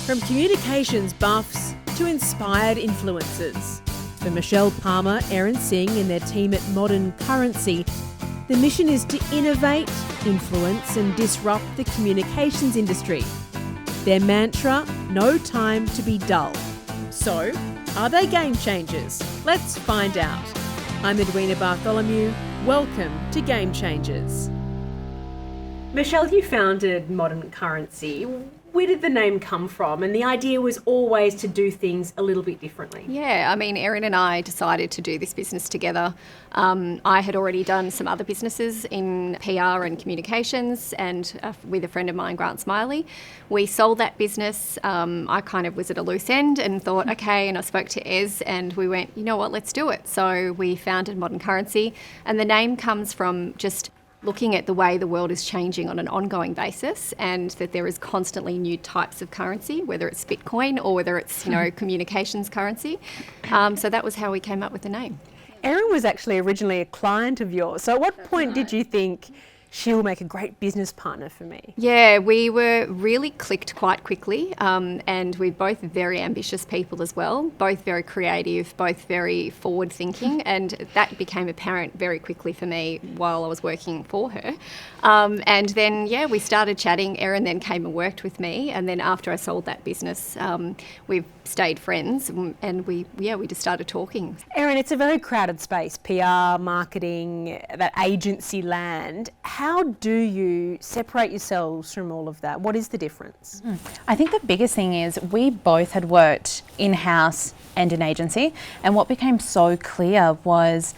From communications buffs to inspired influencers. For Michelle Palmer, Erin Sing and their team at Modern Currency, the mission is to innovate, influence and disrupt the communications industry. Their mantra, no time to be dull. So, are they game changers? Let's find out. I'm Edwina Bartholomew. Welcome to Game Changers. Michelle, you founded Modern Currency. Where did the name come from? And the idea was always to do things a little bit differently. Yeah, I mean, Erin and I decided to do this business together. I had already done some other businesses in PR and communications and with a friend of mine, Grant Smiley. We sold that business. I kind of was at a loose end and thought, okay, and I spoke to Ez and we went, you know what, let's do it. So we founded Modern Currency, and the name comes from just looking at the way the world is changing on an ongoing basis, and that there is constantly new types of currency, whether it's Bitcoin or whether it's, communications currency. So that was how we came up with the name. Erin was actually originally a client of yours. So at what point did you think she'll make a great business partner for me? Yeah, we were really clicked quite quickly, and we're both very ambitious people as well, both very creative, both very forward thinking, and that became apparent very quickly for me while I was working for her. And then, we started chatting. Erin then came and worked with me, and then after I sold that business, we've stayed friends, and we just started talking. Erin, it's a very crowded space, PR, marketing, that agency land. How do you separate yourselves from all of that? What is the difference? I think the biggest thing is we both had worked in-house and in agency, and what became so clear was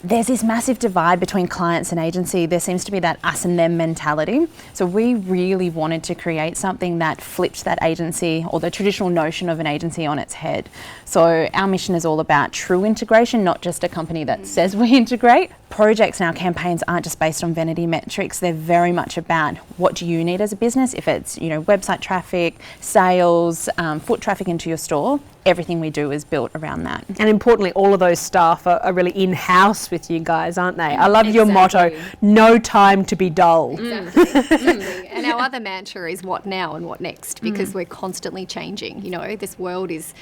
there's this massive divide between clients and agency. There seems to be that us and them mentality. So we really wanted to create something that flipped that agency or the traditional notion of an agency on its head. So our mission is all about true integration, not just a company that says we integrate. Projects and our campaigns aren't just based on vanity metrics. They're very much about what do you need as a business. If it's, website traffic, sales, foot traffic into your store, everything we do is built around that. And importantly, all of those staff are really in-house with you guys, aren't they? I love your motto, no time to be dull. Exactly. And our other mantra is what now and what next, because we're constantly changing. This world is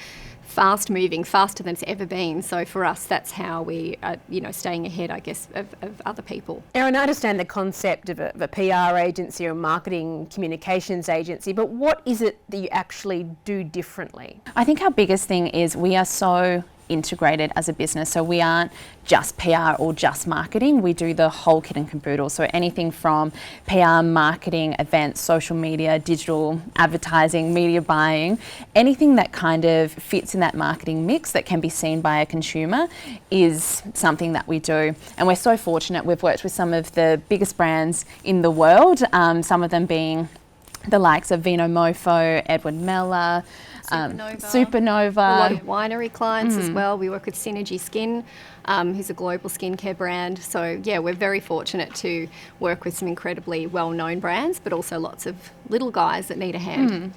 fast moving, faster than it's ever been. So for us, that's how we are, staying ahead, I guess, of other people. Erin, I understand the concept of a PR agency or a marketing communications agency, but what is it that you actually do differently? I think our biggest thing is we are so integrated as a business. So we aren't just PR or just marketing. We do the whole kit and caboodle. So anything from PR, marketing, events, social media, digital advertising, media buying, anything that kind of fits in that marketing mix that can be seen by a consumer is something that we do. And we're so fortunate. We've worked with some of the biggest brands in the world, some of them being the likes of Vino Mofo, Edward Meller, Supernova. A lot of winery clients as well. We work with Synergy Skin, who's a global skincare brand. So we're very fortunate to work with some incredibly well-known brands, but also lots of little guys that need a hand.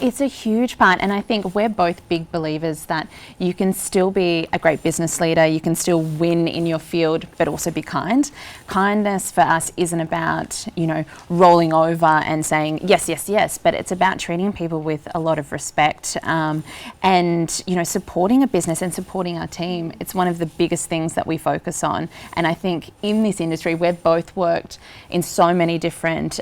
It's a huge part, and I think we're both big believers that you can still be a great business leader, you can still win in your field, but also be kind. Kindness for us isn't about, rolling over and saying yes, yes, yes, but it's about treating people with a lot of respect and, supporting a business and supporting our team. It's one of the biggest things that we focus on. And I think in this industry, we've both worked in so many different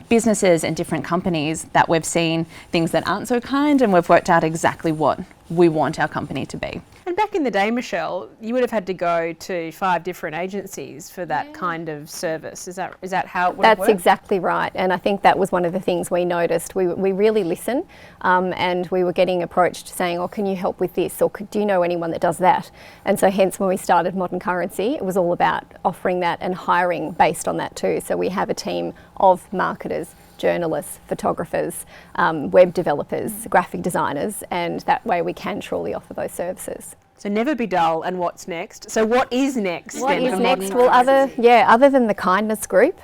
businesses and different companies that we've seen things that aren't so kind, and we've worked out exactly what we want our company to be. And back in the day, Michelle, you would have had to go to 5 different agencies for that kind of service. Is that how it would work? That's exactly right. And I think that was one of the things we noticed. We really listen, and we were getting approached saying, oh, can you help with this? Or do you know anyone that does that? And so hence when we started Modern Currency, it was all about offering that and hiring based on that too. So we have a team of marketers, journalists, photographers, web developers, graphic designers, and that way we can truly offer those services. So never be dull, and what's next? So what is next? What then is for next? Modern Well, Currency? other than the kindness group,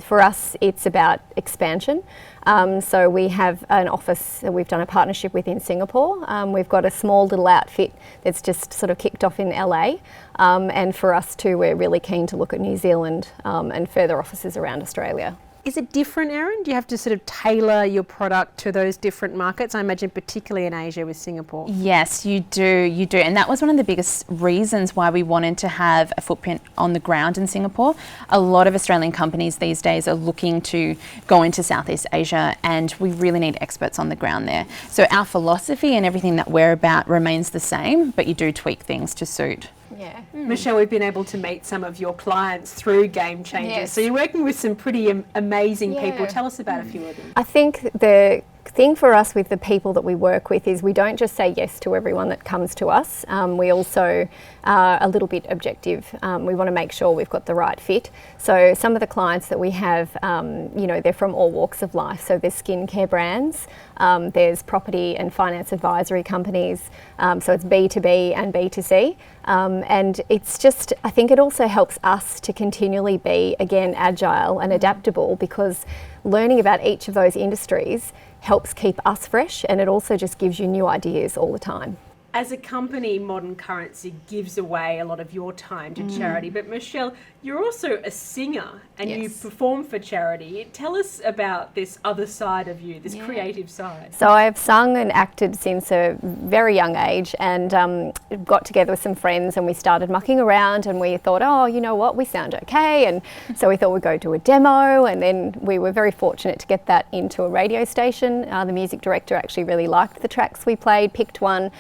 for us it's about expansion. So we have an office that we've done a partnership with in Singapore. We've got a small little outfit that's just sort of kicked off in LA. And for us too, we're really keen to look at New Zealand and further offices around Australia. Is it different, Erin? Do you have to sort of tailor your product to those different markets? I imagine particularly in Asia with Singapore. Yes, you do. And that was one of the biggest reasons why we wanted to have a footprint on the ground in Singapore. A lot of Australian companies these days are looking to go into Southeast Asia, and we really need experts on the ground there. So our philosophy and everything that we're about remains the same, but you do tweak things to suit. Yeah. Michelle, we've been able to meet some of your clients through Game Changers. Yes. So you're working with some pretty amazing people. Yeah. Tell us about a few of them. I think the thing for us with the people that we work with is we don't just say yes to everyone that comes to us. We also are a little bit objective. We want to make sure we've got the right fit. So some of the clients that we have, they're from all walks of life. So there's skincare brands, there's property and finance advisory companies. So it's B2B and B2C. And it's just, I think it also helps us to continually be, again, agile and adaptable, because learning about each of those industries helps keep us fresh, and it also just gives you new ideas all the time. As a company, Modern Currency gives away a lot of your time to charity. But Michelle, you're also a singer and you Yes. perform for charity. Tell us about this other side of you, this creative side. So I've sung and acted since a very young age, and got together with some friends and we started mucking around, and we thought, oh, you know what, we sound okay. And so we thought we'd go do a demo, and then we were very fortunate to get that into a radio station. The music director actually really liked the tracks we played, picked one.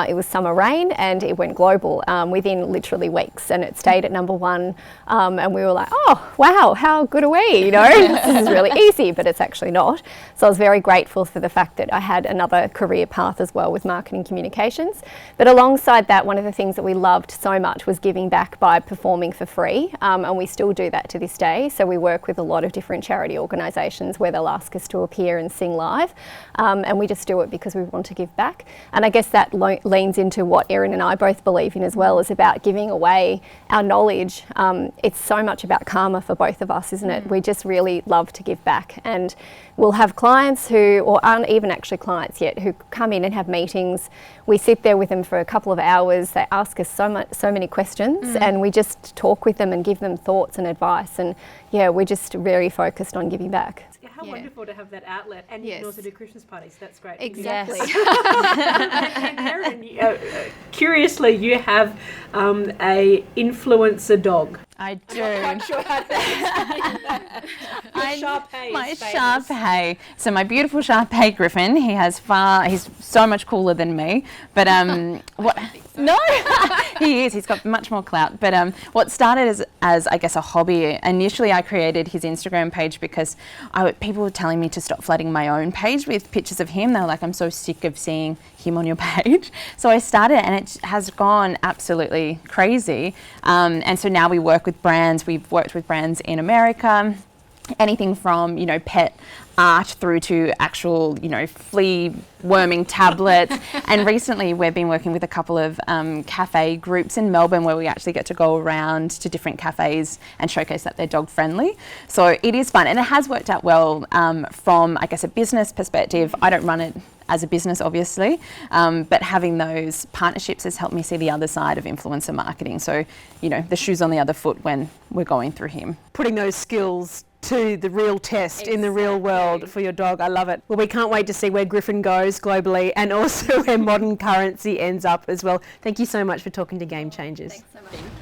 It was Summer Rain, and it went global within literally weeks, and it stayed at #1. And we were like, oh, wow, how good are we? You know, this is really easy, but it's actually not. So I was very grateful for the fact that I had another career path as well with marketing communications. But alongside that, one of the things that we loved so much was giving back by performing for free. And we still do that to this day. So we work with a lot of different charity organisations where they'll ask us to appear and sing live. And we just do it because we want to give back. And I guess that leans into what Erin and I both believe in as well, is about giving away our knowledge. It's so much about karma for both of us, isn't it? We just really love to give back. And we'll have clients who, or aren't even actually clients yet, who come in and have meetings. We sit there with them for a couple of hours. They ask us so many questions, and we just talk with them and give them thoughts and advice. And yeah, we're just very focused on giving back. How wonderful to have that outlet, and you can also do Christmas parties. That's great. Exactly. And Erin, curiously, you have a influencer dog. I do. I'm not quite sure how to explain My Shar-Pei. So my beautiful Shar-Pei Griffin, he's so much cooler than me. But no, he is. He's got much more clout. But what started as I guess a hobby. Initially, I created his Instagram page because people were telling me to stop flooding my own page with pictures of him. They were like, I'm so sick of seeing him on your page. So I started, and it has gone absolutely crazy. And so now we work with brands. We've worked with brands in America, anything from, pet art through to actual, flea worming tablets. And recently we've been working with a couple of cafe groups in Melbourne where we actually get to go around to different cafes and showcase that they're dog friendly. So it is fun, and it has worked out well from, I guess, a business perspective. I don't run it as a business, obviously, but having those partnerships has helped me see the other side of influencer marketing. So, the shoe's on the other foot when we're going through him. Putting those skills to the real test in the real world for your dog. I love it. Well, we can't wait to see where Griffin goes globally, and also where Modern Currency ends up as well. Thank you so much for talking to Game Changers. Thanks so much.